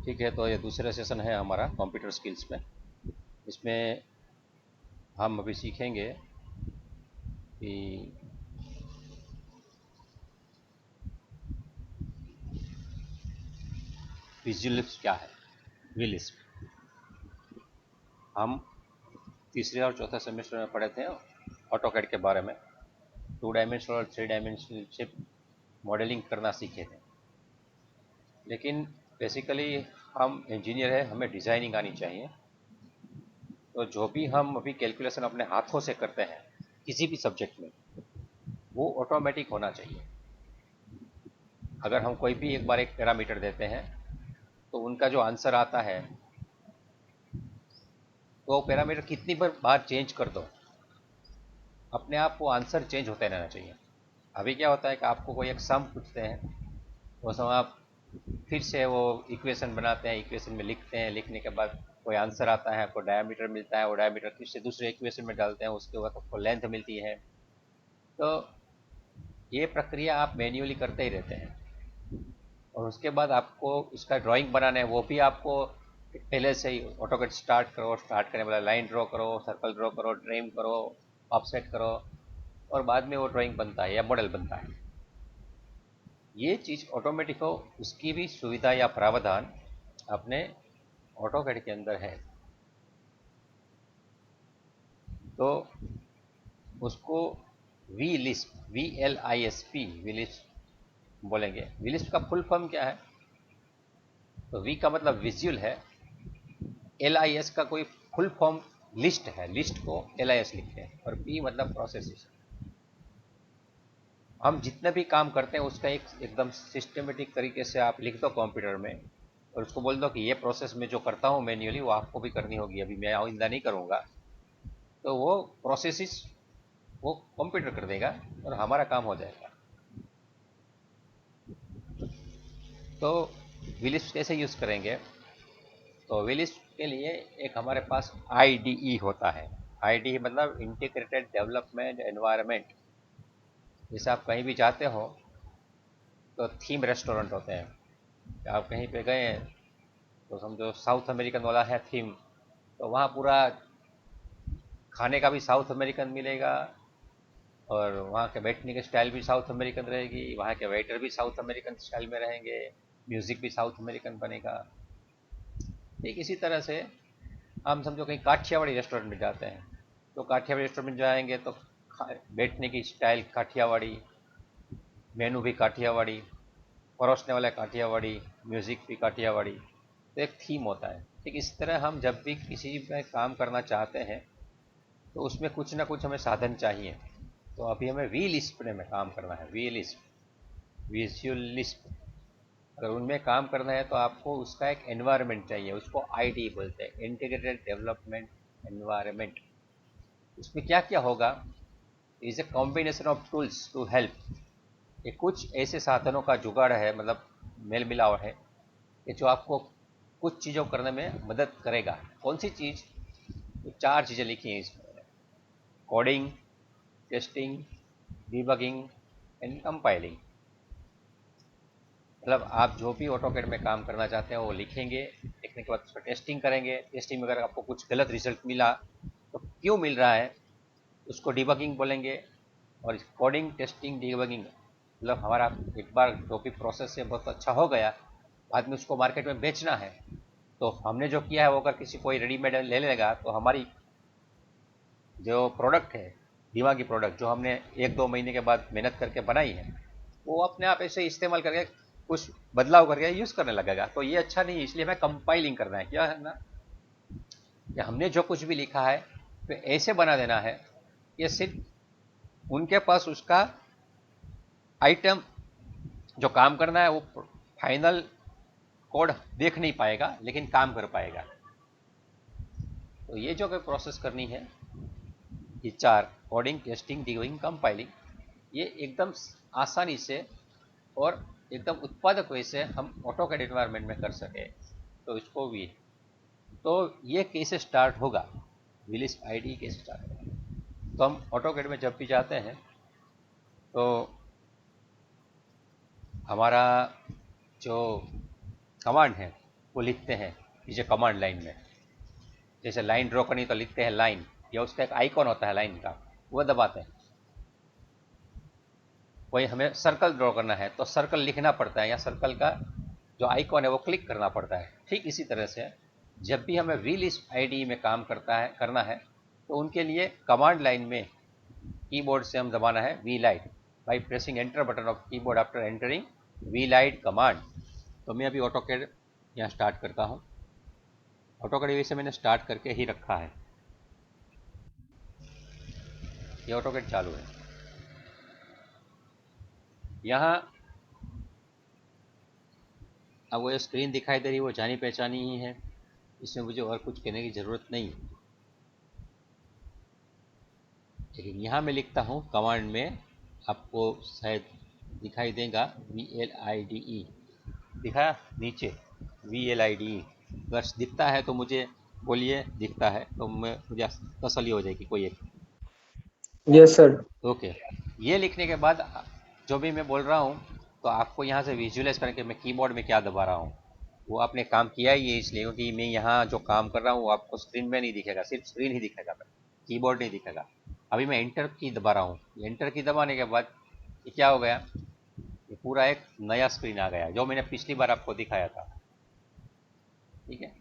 ठीक है, तो ये दूसरा सेशन है हमारा कंप्यूटर स्किल्स में। इसमें हम अभी सीखेंगे कि विजुअल लिस्प क्या है। वी लिस्प हम तीसरे और चौथे सेमेस्टर में पढ़े थे ऑटोकैड के बारे में। 2 डायमेंशनल और 3 डायमेंशनल मॉडलिंग करना सीखे थे, लेकिन बेसिकली हम इंजीनियर हैं, हमें डिज़ाइनिंग आनी चाहिए। तो जो भी हम अभी कैलकुलेशन अपने हाथों से करते हैं किसी भी सब्जेक्ट में, वो ऑटोमेटिक होना चाहिए। अगर हम कोई भी एक बार एक पैरामीटर देते हैं तो उनका जो आंसर आता है, तो वो पैरामीटर कितनी बार चेंज कर दो, अपने आप वो आंसर चेंज होते रहना चाहिए। अभी क्या होता है कि आपको कोई एक सम पूछते हैं, वो सम आप फिर से वो इक्वेशन बनाते हैं, इक्वेशन में लिखते हैं, लिखने के बाद कोई आंसर आता है, आपको डायमीटर मिलता है, वो डायमीटर फिर से दूसरे इक्वेशन में डालते हैं, उसके बाद आपको लेंथ मिलती है। तो ये प्रक्रिया आप मैन्युअली करते ही रहते हैं, और उसके बाद आपको उसका ड्राइंग बनाना है, वो भी आपको पहले से ही ऑटोकैड स्टार्ट करो, स्टार्ट करने वाला लाइन ड्रॉ करो, सर्कल ड्रॉ करो, ट्रिम करो, ऑफसेट करो, और बाद में वो ड्राइंग बनता है या मॉडल बनता है। ये चीज़ ऑटोमेटिक हो, उसकी भी सुविधा या प्रावधान अपने ऑटोकैड के अंदर है। तो उसको V LISP, VLISP, V LISP बोलेंगे। वी लिस्प का फुल फॉर्म क्या है? तो वी का मतलब विजुअल है, LIS का कोई फुल फॉर्म लिस्ट है, लिस्ट को LIS लिखते हैं, और P मतलब प्रोसेस। हम जितने भी काम करते हैं उसका एक एकदम सिस्टमेटिक तरीके से आप लिख दो कंप्यूटर में, और उसको बोल दो कि ये प्रोसेस मैं जो करता हूँ मैन्युअली, वो आपको भी करनी होगी, अभी मैं आइंदा नहीं करूँगा। तो वो प्रोसेस वो कंप्यूटर कर देगा और हमारा काम हो जाएगा। तो विलिस्प कैसे यूज़ करेंगे? तो विलिस्प के लिए एक हमारे पास IDE होता है। IDE मतलब इंटीग्रेटेड डेवलपमेंट एनवायरनमेंट। जैसे आप कहीं भी जाते हो तो थीम रेस्टोरेंट होते हैं। आप कहीं पे गए हैं तो समझो साउथ अमेरिकन वाला है थीम, तो वहाँ पूरा खाने का भी साउथ अमेरिकन मिलेगा, और वहाँ के बैठने के स्टाइल भी साउथ अमेरिकन रहेगी, वहाँ के वेटर भी साउथ अमेरिकन स्टाइल में रहेंगे, म्यूज़िक भी साउथ अमेरिकन बनेगा। ठीक इसी तरह से हम समझो कहीं काठियावाड़ी रेस्टोरेंट में जाते हैं, तो काठियावाड़ी रेस्टोरेंट में जाएंगे तो बैठने की स्टाइल काठियावाड़ी, मेनू भी काठियावाड़ी, परोसने वाला काठियावाड़ी, म्यूज़िक भी काठियावाड़ी। तो एक थीम होता है। ठीक इस तरह हम जब भी किसी में काम करना चाहते हैं तो उसमें कुछ ना कुछ हमें साधन चाहिए। तो अभी हमें वी लिस्प में काम करना है, वी लिस्प, विजुअल लिस्प। अगर उनमें काम करना है तो आपको उसका एक एनवायरनमेंट चाहिए, उसको ID बोलते हैं, इंटीग्रेटेड डेवलपमेंट एनवायरनमेंट। उसमें क्या क्या होगा? Is a combination of tools to help. ये कुछ ऐसे साधनों का जुगाड़ है, मतलब मेल मिलाव है, कि जो आपको कुछ चीज़ों करने में मदद करेगा। कौन सी चीज़? तो 4 चीज़ें लिखी हैं इसमें: coding, testing, debugging and compiling. मतलब आप जो भी ऑटोकैड में काम करना चाहते हैं वो लिखेंगे, लिखने के बाद उसका टेस्टिंग करेंगे, टेस्टिंग में अगर आपको कुछ गलत रिजल्ट मिला तो क्यों मिल रहा है, उसको डिबगिंग बोलेंगे। और कोडिंग, टेस्टिंग, डिबगिंग मतलब हमारा एक बार जो भी प्रोसेस है बहुत अच्छा हो गया, बाद में उसको मार्केट में बेचना है, तो हमने जो किया है वो अगर किसी कोई रेडीमेड ले लेगा तो हमारी जो प्रोडक्ट है, दिमागी प्रोडक्ट जो हमने 1-2 महीने के बाद मेहनत करके बनाई है, वो अपने आप ऐसे इस्तेमाल करके कुछ बदलाव करके यूज़ करने लगेगा। तो ये अच्छा नहीं है, इसलिए हमें कंपाइलिंग करना है। क्या है ना, कि हमने जो कुछ भी लिखा है तो ऐसे बना देना है, ये सिर्फ उनके पास उसका आइटम जो काम करना है वो फाइनल कोड देख नहीं पाएगा, लेकिन काम कर पाएगा। तो ये जो प्रोसेस करनी है, ये 4: कोडिंग, टेस्टिंग, डिबगिंग, कंपाइलिंग, ये एकदम आसानी से और एकदम उत्पादक वे से हम ऑटोकैड एनवायरनमेंट में कर सके, तो इसको भी। तो ये कैसे स्टार्ट होगा, विलिस्प ID कैसे स्टार्ट होगा? तो हम ऑटोकैड में जब भी जाते हैं तो हमारा जो कमांड है वो लिखते हैं नीचे कमांड लाइन में। जैसे लाइन ड्रॉ करनी तो लिखते हैं लाइन, या उसका एक आइकॉन होता है लाइन का, वो दबाते हैं। कोई हमें सर्कल ड्रॉ करना है तो सर्कल लिखना पड़ता है, या सर्कल का जो आइकॉन है वो क्लिक करना पड़ता है। ठीक इसी तरह से जब भी हमें vlist IDE में काम करना है तो उनके लिए कमांड लाइन में कीबोर्ड से हम दबाना है vlite by pressing enter button of keyboard after entering vlite command. तो मैं अभी ऑटोकैड यहाँ स्टार्ट करता हूँ। ऑटोकैड वैसे मैंने स्टार्ट करके ही रखा है, ये ऑटोकैड चालू है। यहाँ अब वो स्क्रीन दिखाई दे रही है वो जानी पहचानी ही है, इसमें मुझे और कुछ कहने की ज़रूरत नहीं। लेकिन यहाँ मैं लिखता हूँ कमांड में, आपको शायद दिखाई देगा VLIDE, दिखा नीचे VLIDE, अगर दिखता है तो मुझे बोलिए, दिखता है तो मुझे तसल्ली हो जाएगी कोई एक। Yes sir. ओके, ये लिखने के बाद जो भी मैं बोल रहा हूँ तो आपको यहाँ से विजुअलाइज करके मैं कीबोर्ड में क्या दबा रहा हूँ वो आपने काम किया ही है, इसलिए क्योंकि मैं यहाँ जो काम कर रहा हूँ वो आपको स्क्रीन में नहीं दिखेगा, सिर्फ स्क्रीन ही दिखेगा, कीबोर्ड नहीं दिखेगा। अभी मैं एंटर की दबा रहा हूँ, एंटर की दबाने के बाद ये क्या हो गया, ये पूरा एक नया स्क्रीन आ गया जो मैंने पिछली बार आपको दिखाया था। ठीक है,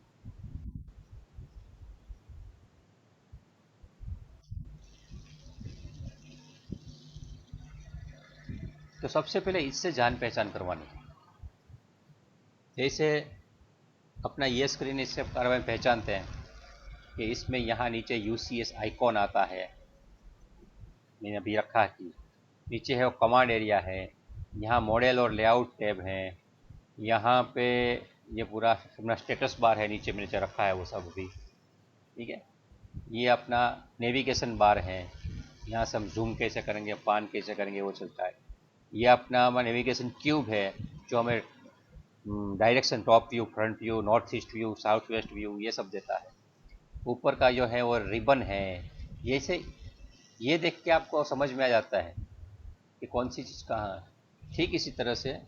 तो सबसे पहले इससे जान पहचान करवानी। जैसे अपना ये स्क्रीन इससे बारे में पहचानते हैं कि इसमें यहाँ नीचे UCS आइकॉन आता है, मैंने अभी रखा है। नीचे है वो कमांड एरिया है, यहाँ मॉडल और लेआउट टैब है, यहाँ पे ये पूरा अपना स्टेटस बार है, नीचे मैंने रखा है वो सब भी। ठीक है, ये अपना नेविगेशन बार है, यहाँ से हम जूम कैसे करेंगे, पान कैसे करेंगे वो चलता है। ये अपना हमारा नेविगेशन क्यूब है जो हमें direction, top view, front view, north east view, south west view ये सब देता है। ऊपर का जो है वो रिबन है। ये से ये देख के आपको समझ में आ जाता है कि कौन सी चीज़ कहाँ है। ठीक इसी तरह से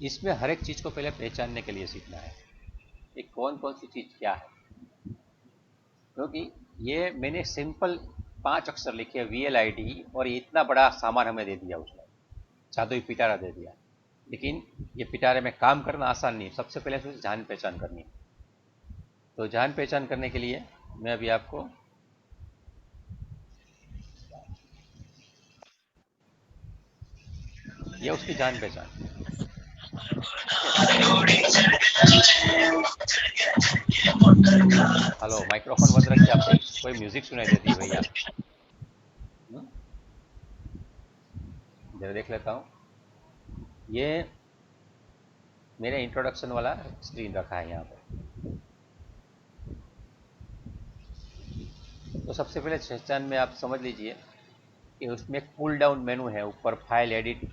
इसमें हर एक चीज़ को पहले पहचानने के लिए सीखना है कि कौन कौन सी चीज़ क्या है, क्योंकि ये मैंने सिंपल 5 अक्षर लिखे VLID और ये इतना बड़ा सामान हमें दे दिया उसने, जादुई पिटारा दे दिया। लेकिन ये पिटारे में काम करना आसान नहीं, सबसे पहले तो जान पहचान करनी है। तो जान पहचान करने के लिए मैं अभी आपको ये उसकी जान पहचान। हेलो, माइक्रोफोन बंद रखिए, आपको कोई म्यूजिक सुनाई देती है भैया? जरा देख लेता हूँ। ये मेरे इंट्रोडक्शन वाला स्क्रीन रखा है यहाँ पर। तो सबसे पहले पहचान में आप समझ लीजिए कि उसमें एक पुल डाउन मेनू है, ऊपर फाइल एडिट।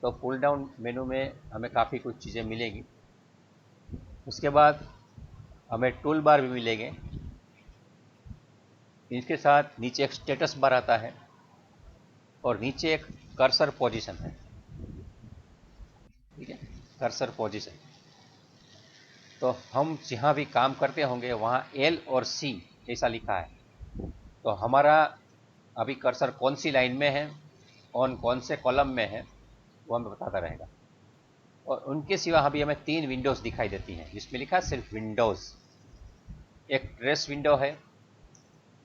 तो पुल डाउन मेनू में हमें काफ़ी कुछ चीज़ें मिलेगी। उसके बाद हमें टूल बार भी मिलेंगे, इसके साथ नीचे एक स्टेटस बार आता है और नीचे एक कर्सर पोजीशन है। ठीक है, कर्सर पोजीशन। तो हम जहाँ भी काम करते होंगे वहाँ L और C ऐसा लिखा है, तो हमारा अभी कर्सर कौन सी लाइन में है, कौन से कॉलम में है वो हमें बताता रहेगा। और उनके सिवा अभी हमें 3 विंडोज़ दिखाई देती हैं जिसमें लिखा है सिर्फ विंडोज़। एक ट्रेस विंडो है,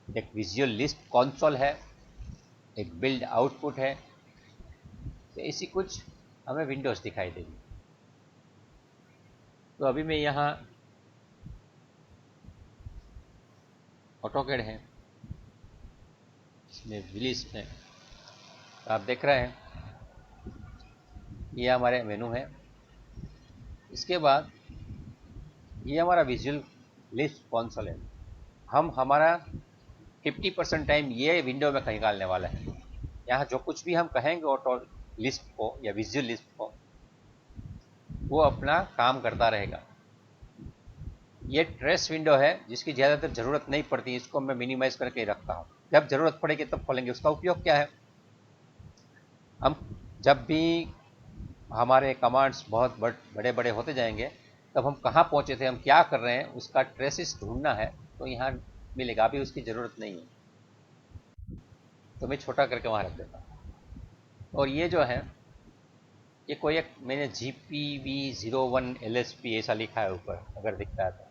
एक विजुअल लिस्ट कंसोल है, एक बिल्ड आउटपुट है। तो ऐसी कुछ हमें विंडोज़ दिखाई देगी। तो अभी मैं यहाँ ऑटोकैड है, इसमें विलिस्ट है, आप देख रहे हैं ये हमारे मेनू है। इसके बाद ये हमारा विजुअल लिस्ट कंसोल है। हम हमारा 50% टाइम ये विंडो में निकालने वाला है। यहाँ जो कुछ भी हम कहेंगे ऑटो लिस्ट को या विजुअल लिस्ट को, वो अपना काम करता रहेगा। ये ट्रेस विंडो है जिसकी ज़्यादातर ज़रूरत नहीं पड़ती, इसको मैं मिनिमाइज करके रखता हूँ, जब ज़रूरत पड़ेगी तब खोलेंगे। उसका उपयोग क्या है, हम जब भी हमारे कमांड्स बहुत बड़े बड़े होते जाएंगे तब हम कहाँ पहुंचे थे, हम क्या कर रहे हैं, उसका ट्रेसेस ढूंढना है तो यहाँ मिलेगा। अभी उसकी ज़रूरत नहीं है, तो मैं छोटा करके वहाँ रख देता हूँ। और ये जो है, ये कोई एक मैंने GPV01 LSP ऐसा लिखा है ऊपर, अगर दिखता है तो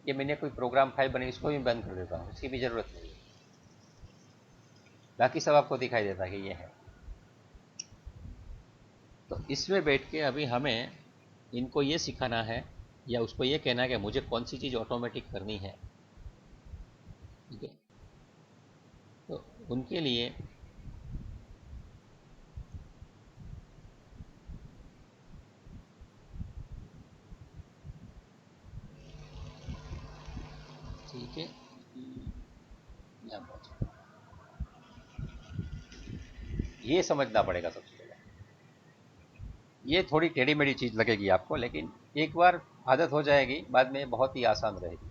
ये मैंने कोई प्रोग्राम फाइल बनी, इसको भी बंद कर देता हूँ, इसकी भी ज़रूरत नहीं है। बाकी सब आपको दिखाई देता है कि ये है। तो इसमें बैठ के अभी हमें इनको ये सिखाना है या उसको ये कहना है कि मुझे कौन सी चीज़ ऑटोमेटिक करनी है, ठीक है। तो उनके लिए ठीक है, यहाँ पहुँचे, ये समझना पड़ेगा सबसे पहले। ये थोड़ी टेढ़ी मेढ़ी चीज़ लगेगी आपको, लेकिन एक बार आदत हो जाएगी, बाद में बहुत ही आसान रहेगी।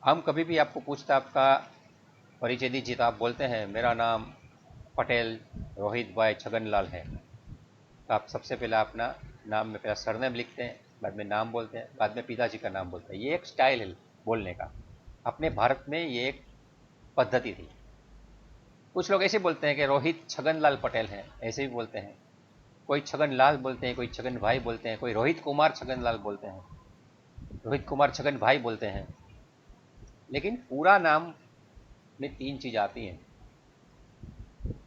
हम कभी भी आपको पूछता आपका परिचय दीजिए, तो आप बोलते हैं मेरा नाम पटेल रोहित भाई छगनलाल है। तो आप सबसे पहले अपना नाम में पहला सरनेम लिखते हैं, बाद में नाम बोलते हैं, बाद में पिताजी का नाम बोलते हैं। ये एक स्टाइल है बोलने का, अपने भारत में ये एक पद्धति थी। कुछ लोग ऐसे बोलते हैं कि रोहित छगनलाल पटेल हैं, ऐसे भी बोलते हैं। कोई छगन लाल बोलते हैं, कोई छगन भाई बोलते हैं, कोई रोहित कुमार छगन लाल बोलते हैं, रोहित कुमार छगन भाई बोलते हैं। लेकिन पूरा नाम में तीन चीज़ आती हैं।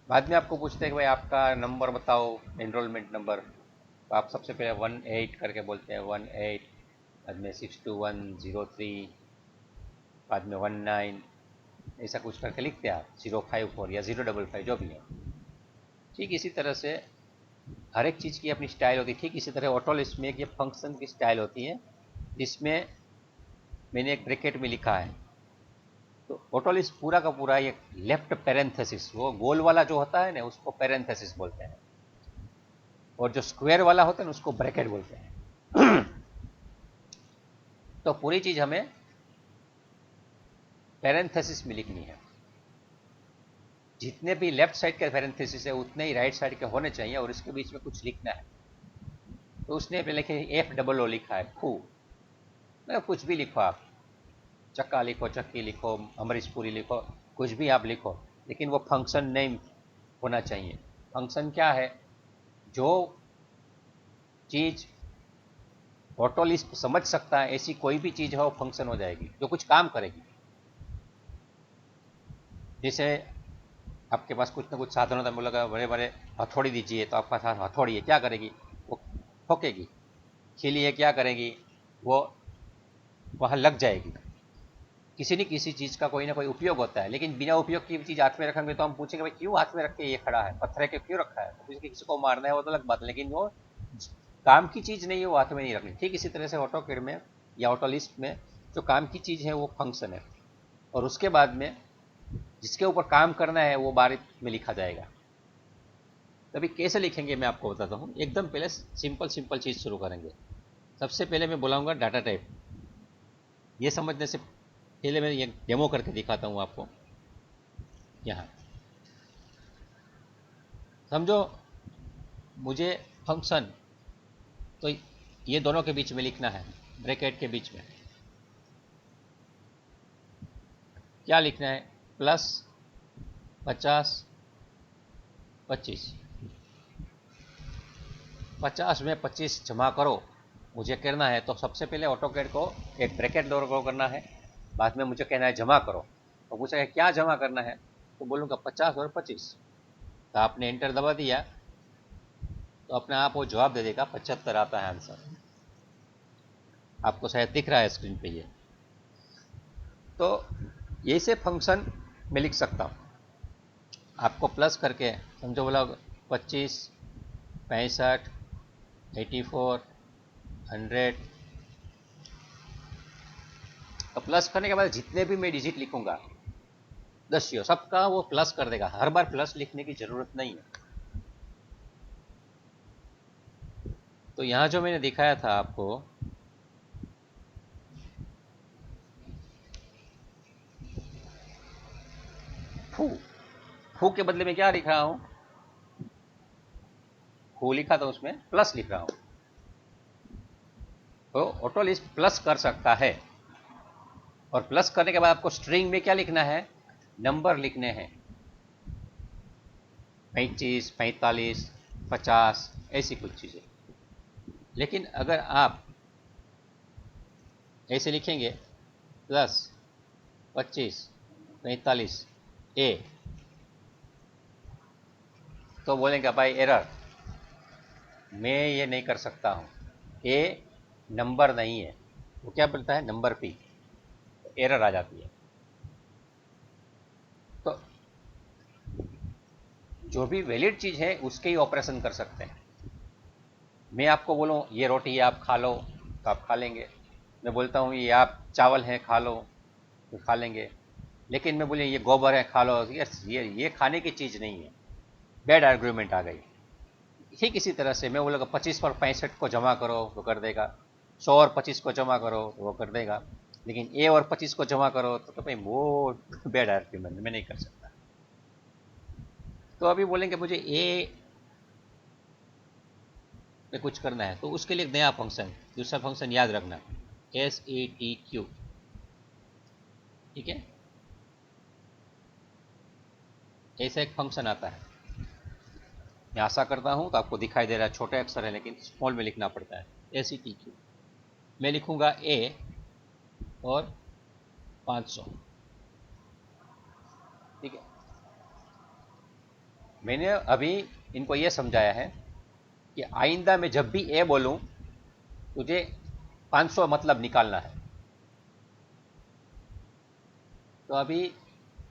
बाद में आपको पूछते हैं कि भाई आपका नंबर बताओ, एनरोलमेंट नंबर, तो आप सबसे पहले 18 करके बोलते हैं, 18, बाद में 62103, बाद में 19, ऐसा कुछ करके लिखते हैं आप, 054 या 055 जो भी है। ठीक इसी तरह से हर एक चीज़ की अपनी स्टाइल होती है। ठीक इसी तरह ऑटो लिस्ट में एक ये फंक्शन की स्टाइल होती है, जिसमें मैंने एक ब्रैकेट में लिखा है। तो ऑटो लिस्ट पूरा का पूरा ये लेफ्ट पैरेंथेसिस, वो गोल वाला जो होता है ना, उसको पैरेंथेसिस बोलते हैं, और जो स्क्वायर वाला होता है ना, उसको ब्रैकेट बोलते हैं। तो पूरी चीज़ हमें पैरेंथेसिस में लिखनी है। जितने भी लेफ्ट साइड के पैरेंथेसिस है उतने ही राइट साइड के होने चाहिए, और इसके बीच में कुछ लिखना है। तो उसने पे लिखे FOO लिखा है, फू, मतलब कुछ भी लिखो आप, चक्का लिखो, चक्की लिखो, अमरीशपुरी लिखो, कुछ भी आप लिखो, लेकिन वो फंक्शन नेम होना चाहिए। फंक्शन क्या है? जो चीज़ ऑटो लिस्ट समझ सकता है, ऐसी कोई भी चीज़ हो फंक्शन हो जाएगी, जो कुछ काम करेगी। जैसे आपके पास कुछ ना कुछ साधन होता है, बोलेगा बड़े बड़े हथौड़ी दीजिए, तो आपके पास हथौड़ी है, क्या करेगी? वो ठोकेगी। खिली है, क्या करेगी? वो वहाँ लग जाएगी। किसी न किसी चीज़ का कोई ना कोई उपयोग होता है, लेकिन बिना उपयोग की चीज़ हाथ में रखेंगे तो हम पूछेंगे भाई क्यों हाथ में रख के ये खड़ा है, पत्थर के क्यों रखा है? तो किसी को मारना है वो तो अलग बात है, लेकिन वो काम की चीज़ नहीं है, वो हाथ में नहीं रखनी। ठीक इसी तरह से ऑटो कैड में या ऑटो लिस्ट में जो काम की चीज़ है वो फंक्शन है, और उसके बाद में जिसके ऊपर काम करना है वो बारीक में लिखा जाएगा। तभी कैसे लिखेंगे मैं आपको बताता हूँ। एकदम पहले सिंपल सिंपल चीज़ शुरू करेंगे। सबसे पहले मैं बुलाऊंगा डाटा टाइप। ये समझने से पहले मैं ये डेमो करके दिखाता हूँ आपको। यहाँ समझो, मुझे फंक्शन, तो ये दोनों के बीच में लिखना है, ब्रैकेट के बीच में क्या लिखना है? प्लस 50 25, 50 में 25 जमा करो, मुझे करना है। तो सबसे पहले ऑटोकैड को एक ब्रैकेट ड्रॉ करना है, बाद में मुझे कहना है जमा करो। तो पूछेगा क्या जमा करना है, तो बोलूँगा 50 और 25। तो आपने एंटर दबा दिया तो अपने आप वो जवाब दे देगा, 75 आता है आंसर। आपको शायद दिख रहा है स्क्रीन पे ये। तो ऐसे फंक्शन में लिख सकता हूँ। आपको प्लस करके समझो, बोला 25, 65, 84, 100। तो प्लस करने के बाद जितने भी मैं डिजिट लिखूंगा 10 सबका वो प्लस कर देगा। हर बार प्लस लिखने की जरूरत नहीं है। तो यहाँ जो मैंने दिखाया था आपको, फू, फू के बदले में क्या लिख रहा हूँ? फू लिखा था, उसमें प्लस लिख रहा हूँ। तो ऑटो लिस्ट प्लस कर सकता है, और प्लस करने के बाद आपको स्ट्रिंग में क्या लिखना है, नंबर लिखने हैं, 35, 45, 50, ऐसी कुछ चीज़ें। लेकिन अगर आप ऐसे लिखेंगे प्लस 25, 45 ए, तो बोलेंगे भाई एरर, मैं ये नहीं कर सकता हूँ, ए नंबर नहीं है, वो क्या बोलता है, नंबर पी, एरर आ जाती है। तो जो भी वैलिड चीज़ है उसके ही ऑपरेशन कर सकते हैं। मैं आपको बोलूँ ये रोटी आप खा लो तो आप खा लेंगे, मैं बोलता हूँ ये आप चावल है खा लो तो खा लेंगे, लेकिन मैं बोले ये गोबर है खा लो, ये खाने की चीज़ नहीं है, बैड आर्ग्यूमेंट आ गई। ठीक इसी तरह से मैं बोलूँगा 25 और 65 को जमा करो वो कर देगा, 100 और 25 को जमा करो तो वो कर देगा, लेकिन ए और 25 को जमा करो तो भाई वो बैड आर्ग्यूमेंट, मैं नहीं कर सकता। तो अभी बोलेंगे मुझे ए में कुछ करना है, तो उसके लिए एक नया फंक्शन, दूसरा फंक्शन याद रखना, SETQ, ठीक है, ऐसा एक फंक्शन आता है। मैं आशा करता हूं तो आपको दिखाई दे रहा है, छोटे अक्षर है लेकिन स्मॉल में लिखना पड़ता है, SETQ। मैं लिखूंगा ए और 500, ठीक है। मैंने अभी इनको ये समझाया है कि आइंदा में जब भी ए बोलूं तुझे 500 मतलब निकालना है। तो अभी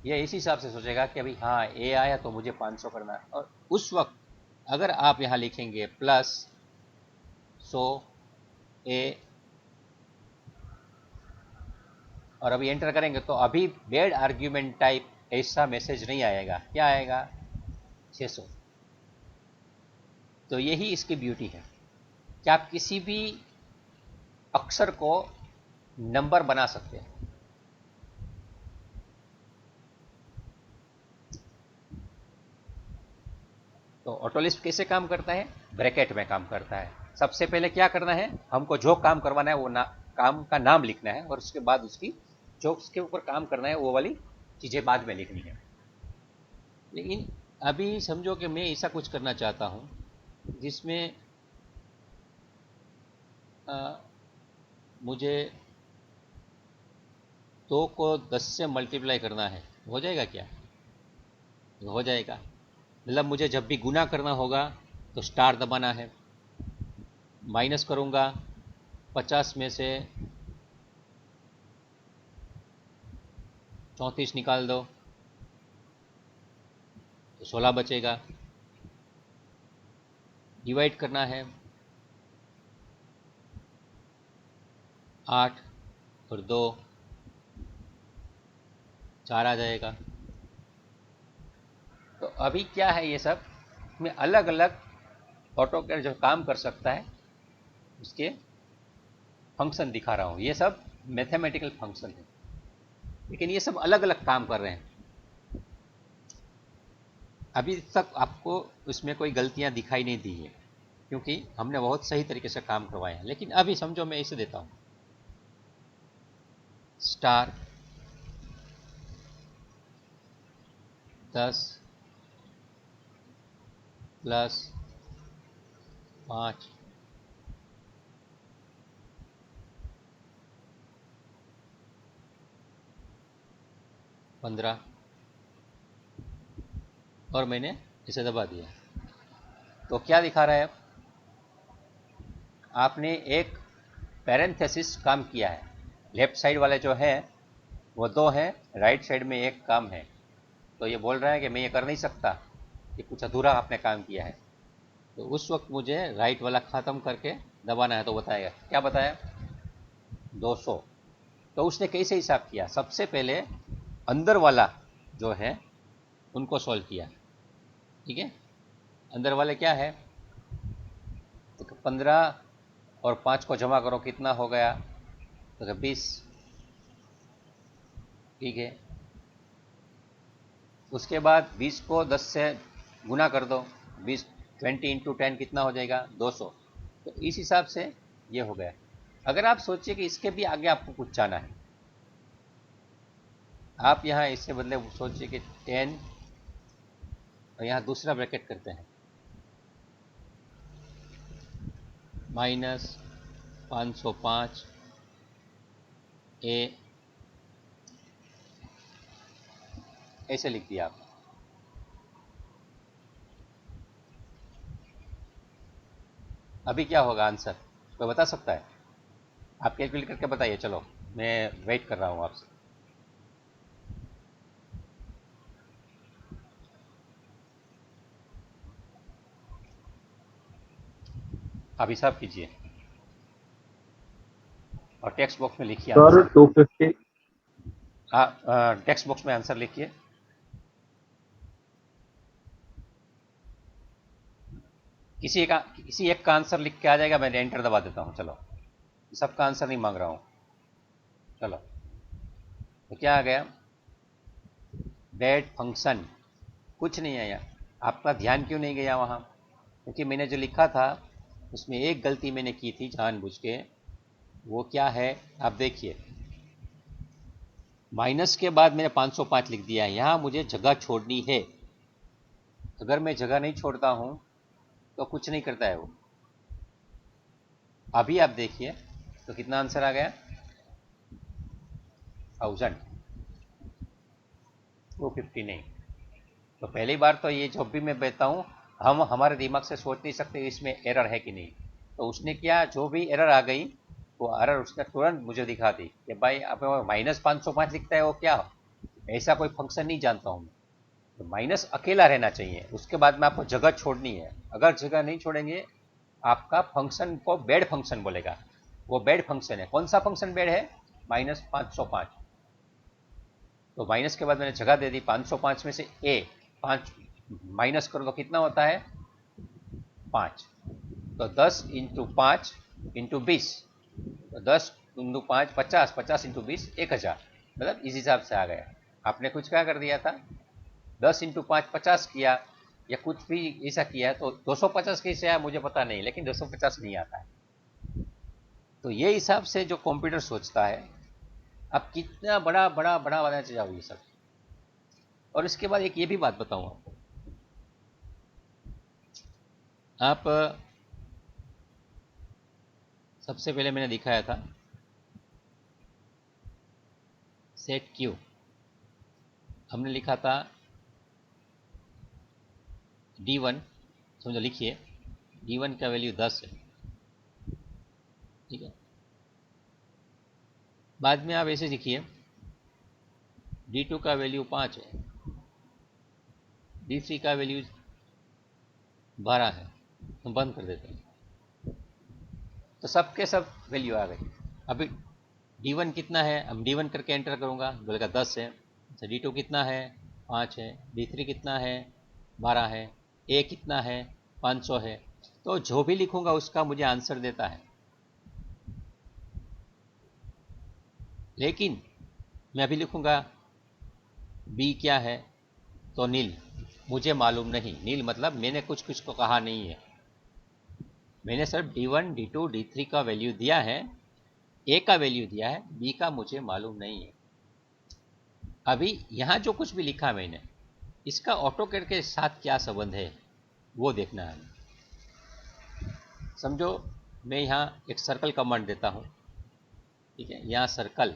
ये इस हिसाब से सोचेगा कि अभी हाँ ए आया तो मुझे 500 करना है, और उस वक्त अगर आप यहाँ लिखेंगे प्लस 100 ए और अभी एंटर करेंगे तो अभी बैड आर्ग्यूमेंट टाइप ऐसा मैसेज नहीं आएगा, क्या आएगा, 600। तो यही इसकी ब्यूटी है कि आप किसी भी अक्षर को नंबर बना सकते हैं। तो ऑटोलिस्ट कैसे काम करता है, ब्रैकेट में काम करता है। सबसे पहले क्या करना है, हमको जो काम करवाना है वो काम का नाम लिखना है, और उसके बाद उसकी जो उसके ऊपर काम करना है वो वाली चीज़ें बाद में लिखनी है। लेकिन अभी समझो कि मैं ऐसा कुछ करना चाहता हूँ जिसमें मुझे 2 को 10 से मल्टीप्लाई करना है, हो जाएगा क्या, हो जाएगा। मतलब मुझे जब भी गुना करना होगा तो स्टार दबाना है, माइनस करूँगा 50 में से 34 निकाल दो तो 16 बचेगा, डिवाइड करना है 8 और 2 4 आ जाएगा। तो अभी क्या है, ये सब मैं अलग अलग ऑटोकैड जो काम कर सकता है उसके फंक्शन दिखा रहा हूँ। ये सब मैथमेटिकल फंक्शन है, लेकिन ये सब अलग अलग काम कर रहे हैं। अभी तक आपको उसमें कोई गलतियां दिखाई नहीं दी है, क्योंकि हमने बहुत सही तरीके से काम करवाया है। लेकिन अभी समझो मैं इसे देता हूँ स्टार 10 प्लस 5 15, और मैंने इसे दबा दिया। तो क्या दिखा रहा है, अब आपने एक पैरेंथेसिस काम किया है, लेफ्ट साइड वाले जो है वो 2 हैं, राइट साइड में एक काम है। तो ये बोल रहा है कि मैं ये कर नहीं सकता, कि कुछ अधूरा आपने काम किया है। तो उस वक्त मुझे राइट वाला ख़त्म करके दबाना है, तो बताएगा क्या बताया, 200। तो उसने कैसे हिसाब किया, सबसे पहले अंदर वाला जो है उनको सॉल्व किया, ठीक है। अंदर वाले क्या है, तो 15 और 5 को जमा करो कितना हो गया, तो 20, ठीक है। उसके बाद 20 को 10 से गुना कर दो, 20 20 इंटू 10 कितना हो जाएगा, 200। तो इस हिसाब से ये हो गया। अगर आप सोचिए कि इसके भी आगे आपको कुछ जाना है, आप यहाँ इससे बदले सोचिए कि 10 और यहाँ दूसरा ब्रैकेट करते हैं -505 ए, ऐसे लिख दिया आप। अभी क्या होगा आंसर, कोई बता सकता है? आप कैलकुलेट करके बताइए, चलो मैं वेट कर रहा हूँ आपसे। आप हिसाब कीजिए और टेक्स्ट बॉक्स में लिखिए सर आंसर। 250। टेक्स्ट बॉक्स में आंसर लिखिए। किसी एक का आंसर लिख के आ जाएगा, मैं एंटर दबा देता हूँ। चलो, सबका आंसर नहीं मांग रहा हूँ। चलो, तो क्या आ गया? डेट फंक्शन कुछ नहीं आया। आपका ध्यान क्यों नहीं गया वहाँ? क्योंकि मैंने जो लिखा था उसमें एक गलती मैंने की थी जानबूझ के। वो क्या है आप देखिए, माइनस के बाद मैंने 505 लिख दिया है। यहाँ मुझे जगह छोड़नी है। अगर मैं जगह नहीं छोड़ता हूँ तो कुछ नहीं करता है वो। अभी आप देखिए तो कितना आंसर आ गया? 1000, 250 नहीं। तो पहली बार तो ये जब भी मैं कहता हूँ, हम हमारे दिमाग से सोच नहीं सकते इसमें एरर है कि नहीं। तो उसने क्या, जो भी एरर आ गई वो एरर उसने तुरंत मुझे दिखा दी कि भाई आप -505 लिखता है वो क्या, ऐसा कोई फंक्शन नहीं जानता हूँ मैं। तो माइनस अकेला रहना चाहिए, उसके बाद में आपको जगह छोड़नी है। अगर जगह नहीं छोड़ेंगे आपका फंक्शन को बेड फंक्शन बोलेगा। वो बेड फंक्शन है। कौन सा फंक्शन बेड है? -505। तो माइनस के बाद मैंने जगह दे दी। 505 में से ए 5 माइनस करो तो कितना होता है? 5। तो 10 इंटू 5 इंटू 20, तो 10 इंटू 5 50, 50 इंटू 20 1000। मतलब इस हिसाब से आ गया। आपने कुछ क्या कर दिया था, 10 इंटू 5 50 किया या कुछ भी ऐसा किया। तो 250 कैसे आया मुझे पता नहीं, लेकिन 250 नहीं आता है। तो ये हिसाब से जो कंप्यूटर सोचता है, आप कितना बड़ा बड़ा बड़ा बनाना चाहो ये सब। और इसके बाद एक ये भी बात बताऊं आपको। आप सबसे पहले मैंने दिखाया था सेट क्यू। हमने लिखा था D1, समझो लिखिए D1 का वैल्यू 10 है, ठीक है। बाद में आप ऐसे लिखिए D2 का वैल्यू 5 है, D3 का वैल्यू 12 है। हम बंद कर देते हैं। तो सबके सब वैल्यू आ गई। अभी D1 कितना है, हम D1 करके एंटर करूंगा, बोलेगा 10 है। अच्छा, D2 कितना है? 5 है। D3 कितना है? 12 है। A कितना है? 500 है। तो जो भी लिखूंगा उसका मुझे आंसर देता है। लेकिन मैं अभी लिखूंगा B क्या है, तो नील। मुझे मालूम नहीं, नील मतलब मैंने कुछ कुछ को कहा नहीं है। मैंने सिर्फ D1 D2 D3 का वैल्यू दिया है, A का वैल्यू दिया है, B का मुझे मालूम नहीं है। अभी यहाँ जो कुछ भी लिखा मैंने, इसका ऑटोकैड के साथ क्या संबंध है वो देखना है। समझो मैं यहाँ एक सर्कल कमांड देता हूँ, ठीक है। यहाँ सर्कल,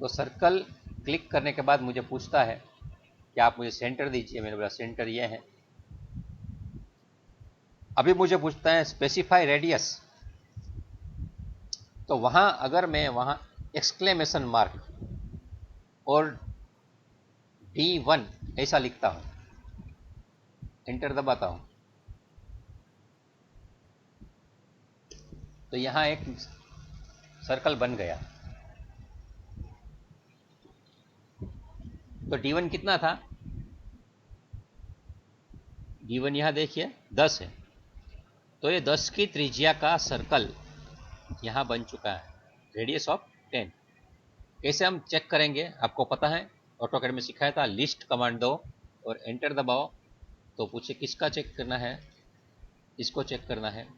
तो सर्कल क्लिक करने के बाद मुझे पूछता है कि आप मुझे सेंटर दीजिए। मैंने बोला सेंटर ये है। अभी मुझे पूछता है स्पेसिफाई रेडियस। तो वहां अगर मैं वहां एक्सक्लेमेशन मार्क और D1 ऐसा लिखता हूं, एंटर दबाता हूं, तो यहां एक सर्कल बन गया। तो D1 कितना था? D1 यहां देखिए 10 है। तो ये 10 की त्रिज्या का सर्कल यहां बन चुका है, रेडियस ऑफ 10। कैसे हम चेक करेंगे आपको पता है, ऑटोकैड में सिखाया था, लिस्ट कमांड दो और एंटर दबाओ तो पूछे किसका चेक करना है, इसको चेक करना है। तो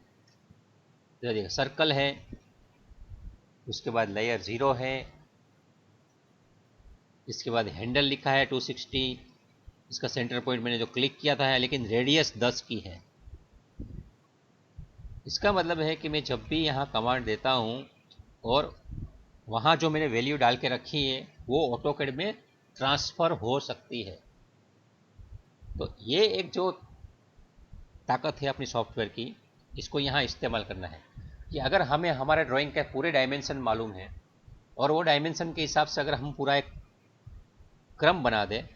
देखिए सर्कल है, उसके बाद लेयर 0 है, इसके बाद हैंडल लिखा है 260, इसका सेंटर पॉइंट मैंने जो क्लिक किया था है, लेकिन रेडियस 10 की है। इसका मतलब है कि मैं जब भी यहाँ कमांड देता हूँ और वहाँ जो मैंने वैल्यू डाल के रखी है वो ऑटोकैड में ट्रांसफ़र हो सकती है। तो ये एक जो ताकत है अपनी सॉफ्टवेयर की, इसको यहाँ इस्तेमाल करना है कि अगर हमें हमारे ड्राइंग के पूरे डायमेंशन मालूम है और वो डायमेंशन के हिसाब से अगर हम पूरा एक क्रम बना दें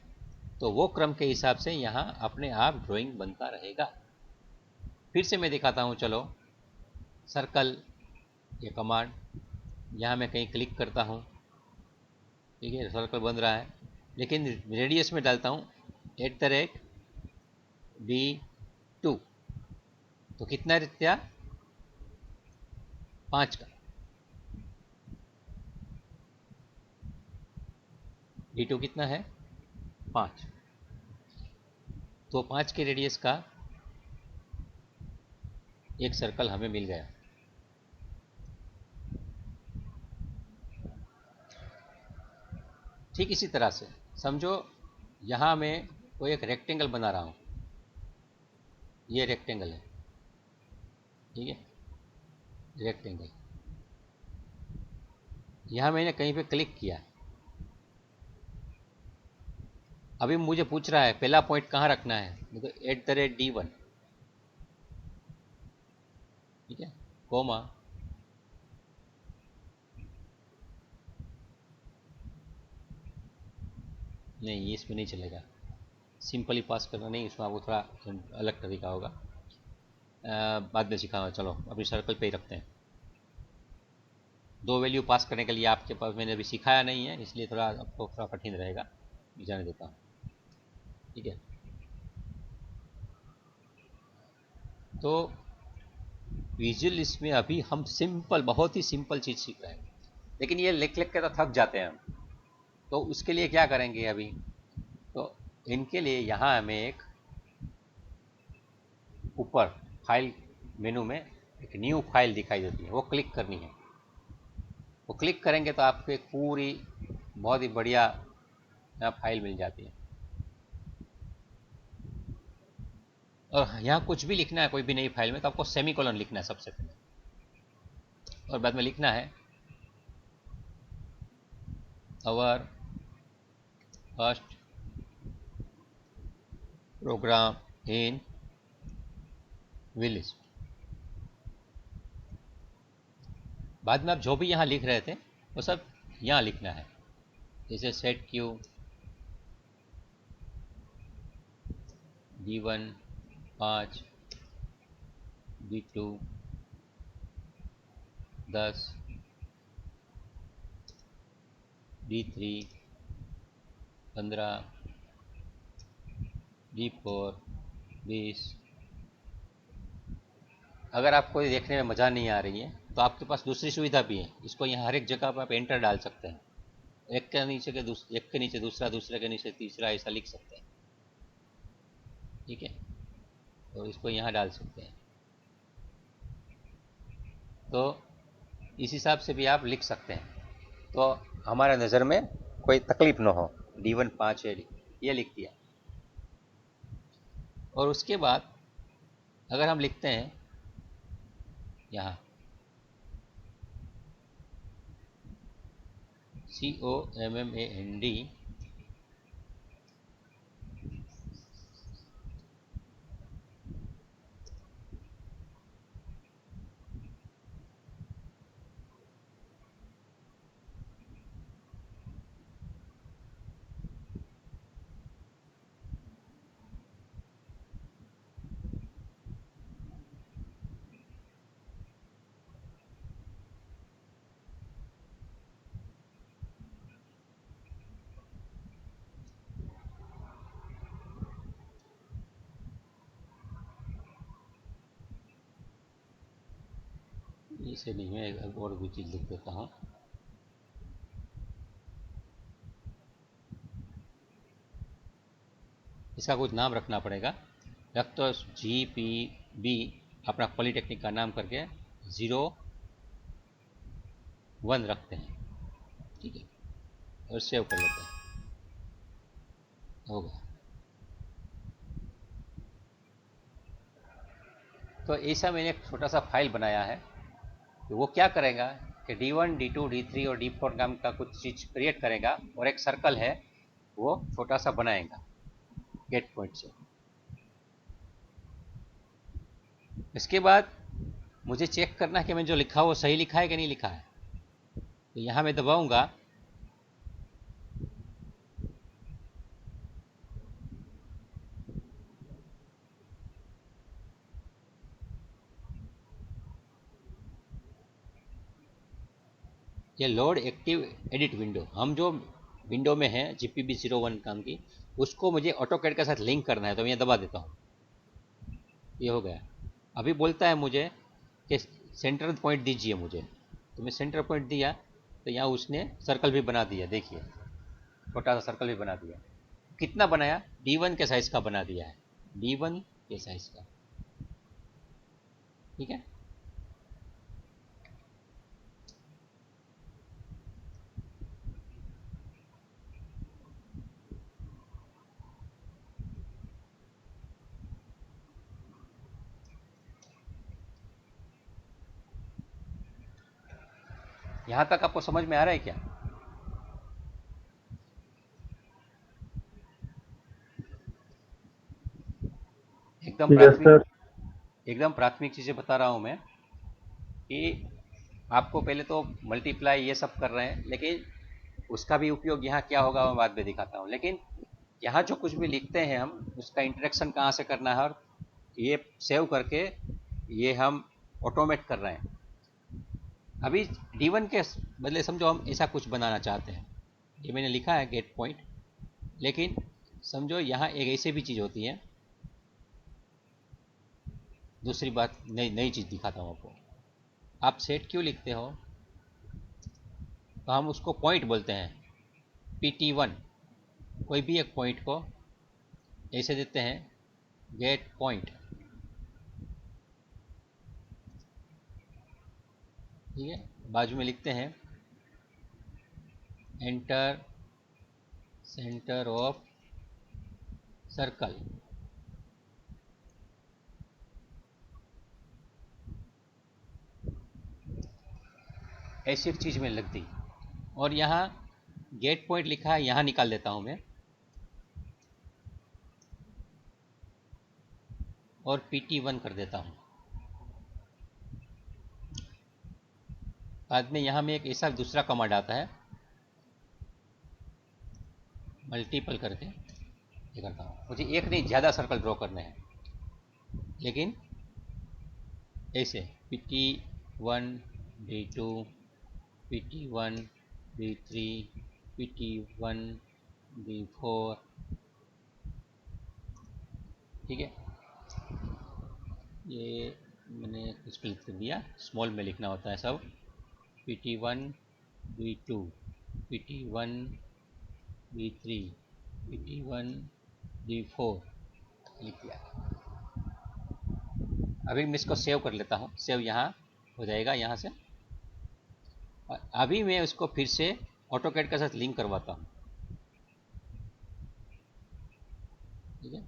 तो वो क्रम के हिसाब से यहाँ अपने आप ड्राइंग बनता रहेगा। फिर से मैं दिखाता हूँ, चलो सर्कल ये कमांड, यहाँ मैं कहीं क्लिक करता हूँ, ठीक है, सर्कल बन रहा है, लेकिन रेडियस में डालता हूँ @D2 तो कितना रित्या 5 का, D2 कितना है 5, तो 5 के रेडियस का एक सर्कल हमें मिल गया। ठीक इसी तरह से समझो यहाँ मैं कोई एक रेक्टेंगल बना रहा हूँ, ये रेक्टेंगल है, ठीक है, रेक्टेंगल, यहाँ मैंने कहीं पे क्लिक किया, अभी मुझे पूछ रहा है पहला पॉइंट कहाँ रखना है, तो @D1, ठीक है, कोमा, नहीं इसमें नहीं चलेगा, सिंपली पास करना नहीं, इसमें आपको थोड़ा अलग तरीका होगा, बाद में सिखाऊंगा। चलो अभी सर्कल पे ही रखते हैं। दो वैल्यू पास करने के लिए आपके पास मैंने अभी सिखाया नहीं है, इसलिए थोड़ा आपको थोड़ा कठिन रहेगा, जाने देता हूँ, ठीक है। तो विजुअल इसमें अभी हम सिंपल, बहुत ही सिंपल चीज़ सीख रहे हैं, लेकिन ये लिख लिख के तो थक जाते हैं हम। तो उसके लिए क्या करेंगे अभी, तो इनके लिए यहाँ हमें एक ऊपर फाइल मेनू में एक न्यू फाइल दिखाई देती है, वो क्लिक करनी है। वो क्लिक करेंगे तो आपको एक पूरी बहुत ही बढ़िया यहाँ फाइल मिल जाती है। और यहाँ कुछ भी लिखना है कोई भी नई फाइल में तो आपको सेमीकोलन लिखना है सबसे पहले, और बाद में लिखना है आवर फर्स्ट प्रोग्राम इन विलिस्ट। बाद में आप जो भी यहाँ लिख रहे थे वो सब यहाँ लिखना है, जैसे set Q D1 5, D2 10, D3 15, D4 20। अगर आपको ये देखने में मज़ा नहीं आ रही है तो आपके पास दूसरी सुविधा भी है, इसको यहाँ हर एक जगह पर आप एंटर डाल सकते हैं, एक के नीचे के एक के नीचे दूसरा, दूसरे के नीचे तीसरा, ऐसा लिख सकते हैं, ठीक है। तो इसको यहाँ डाल सकते हैं, तो इस हिसाब से भी आप लिख सकते हैं, तो हमारे नज़र में कोई तकलीफ ना हो। D1 5 है, ये लिख दिया। और उसके बाद अगर हम लिखते हैं यहाँ COMMAND, इसे नहीं, मैं एक और भी चीज़ लिख देता हूँ, इसका कुछ नाम रखना पड़ेगा। रख तो GPB अपना पॉलीटेक्निक का नाम करके 01 रखते हैं, ठीक है, और सेव कर लेते हैं। हो गया। तो ऐसा मैंने एक छोटा सा फाइल बनाया है। तो वो क्या करेगा कि D1, D2, D3 और D4 नाम का कुछ चीज़ क्रिएट करेगा और एक सर्कल है वो छोटा सा बनाएगा गेट पॉइंट से। इसके बाद मुझे चेक करना है कि मैंने जो लिखा वो सही लिखा है कि नहीं लिखा है। तो यहाँ मैं दबाऊंगा, ये लोड एक्टिव एडिट विंडो, हम जो विंडो में है GPB01 काम की, उसको मुझे ऑटोकैड के साथ लिंक करना है। तो मैं ये दबा देता हूँ, ये हो गया। अभी बोलता है मुझे कि सेंटर पॉइंट दीजिए मुझे, तो मैं सेंटर पॉइंट दिया तो यहाँ उसने सर्कल भी बना दिया। देखिए छोटा सा सर्कल भी बना दिया। कितना बनाया? D1 के साइज का बना दिया है, D1 के साइज का, ठीक है। यहाँ तक आपको समझ में आ रहा है क्या? एकदम यस प्राथमिक, सर। एकदम प्राथमिक चीज़ें बता रहा हूँ मैं कि आपको पहले तो मल्टीप्लाई ये सब कर रहे हैं, लेकिन उसका भी उपयोग यहाँ क्या होगा मैं बाद में दिखाता हूँ। लेकिन यहाँ जो कुछ भी लिखते हैं हम, उसका इंटरेक्शन कहाँ से करना है, और ये सेव करके ये हम ऑटोमेट कर रहे हैं। अभी D1 के बदले समझो हम ऐसा कुछ बनाना चाहते हैं। ये मैंने लिखा है गेट पॉइंट, लेकिन समझो यहाँ एक ऐसी भी चीज़ होती है। दूसरी बात, नई नई चीज़ दिखाता हूँ आपको। आप सेट क्यों लिखते हो? तो हम उसको पॉइंट बोलते हैं, PT1। कोई भी एक पॉइंट को ऐसे देते हैं गेट पॉइंट, ठीक है। बाजू में लिखते हैं एंटर सेंटर ऑफ सर्कल। ऐसी एक चीज़ में लग दी। और यहाँ गेट पॉइंट लिखा है, यहाँ निकाल देता हूँ मैं, और PT1 कर देता हूँ। बाद में यहाँ में एक ऐसा दूसरा कमांड आता है, मल्टीपल करके ये करता हूँ। मुझे एक नहीं ज़्यादा सर्कल ड्रॉ करने हैं, लेकिन ऐसे PT1, D2, PT1, D3, PT1, D4, ठीक है। ये मैंने कुछ लिख दिया, स्मॉल में लिखना होता है सब। PT1, D2, PT1, D3, PT1, D4 लिख दिया। अभी मैं इसको सेव कर लेता हूँ, सेव यहाँ हो जाएगा यहाँ से। और अभी मैं उसको फिर से ऑटोकैड के साथ लिंक करवाता हूँ, ठीक है।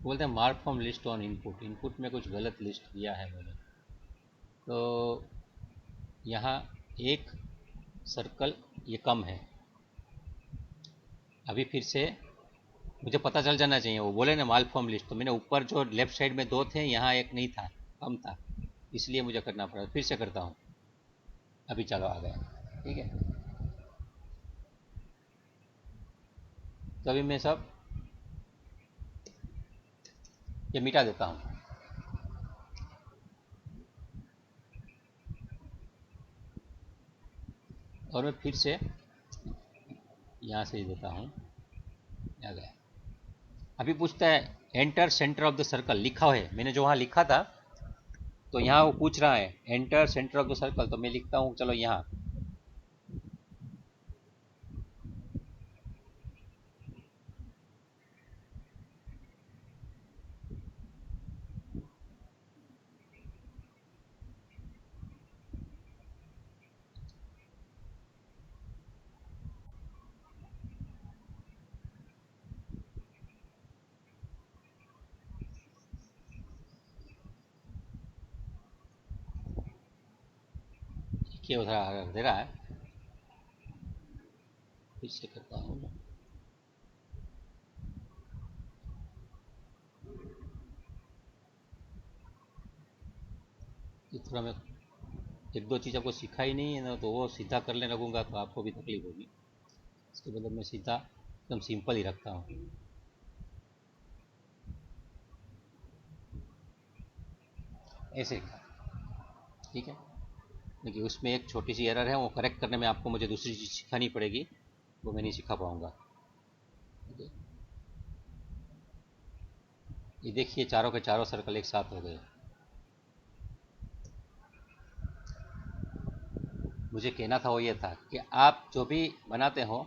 बोलते हैं mark from list on input, input में कुछ गलत लिस्ट दिया है मैंने। तो यहाँ एक सर्कल ये कम है। अभी फिर से मुझे पता चल जाना चाहिए, वो बोले ना मार्क फ्रॉम लिस्ट, तो मैंने ऊपर जो लेफ्ट साइड में दो थे, यहाँ एक नहीं था, कम था, इसलिए मुझे करना पड़ा। फिर से करता हूँ, अभी चलो आ गया, ठीक है। तो अभी मैं सब ये मिटा देता हूँ, और मैं फिर से यहाँ से देता हूँ, आ गया। अभी पूछता है enter centre of the circle, लिखा है मैंने जो वहाँ लिखा था तो यहाँ वो पूछ रहा है enter centre of the circle, तो मैं लिखता हूँ चलो यहाँ, क्या उधर दे रहा है, फिर से करता हूँ। ये थोड़ा मैं एक दो चीज़ आपको सिखा ही नहीं है ना, तो वो सीधा करने लगूंगा तो आपको भी तकलीफ होगी। इसके बदले मैं सीधा एकदम सिंपल ही रखता हूँ। ऐसे ठीक है। देखिए उसमें एक छोटी सी एरर है, वो करेक्ट करने में आपको मुझे दूसरी चीज़ सिखानी पड़ेगी, वो मैं नहीं सिखा पाऊंगा। ठीक है, ये देखिए चारों के चारों सर्कल एक साथ हो गए। मुझे कहना था वो ये था कि आप जो भी बनाते हो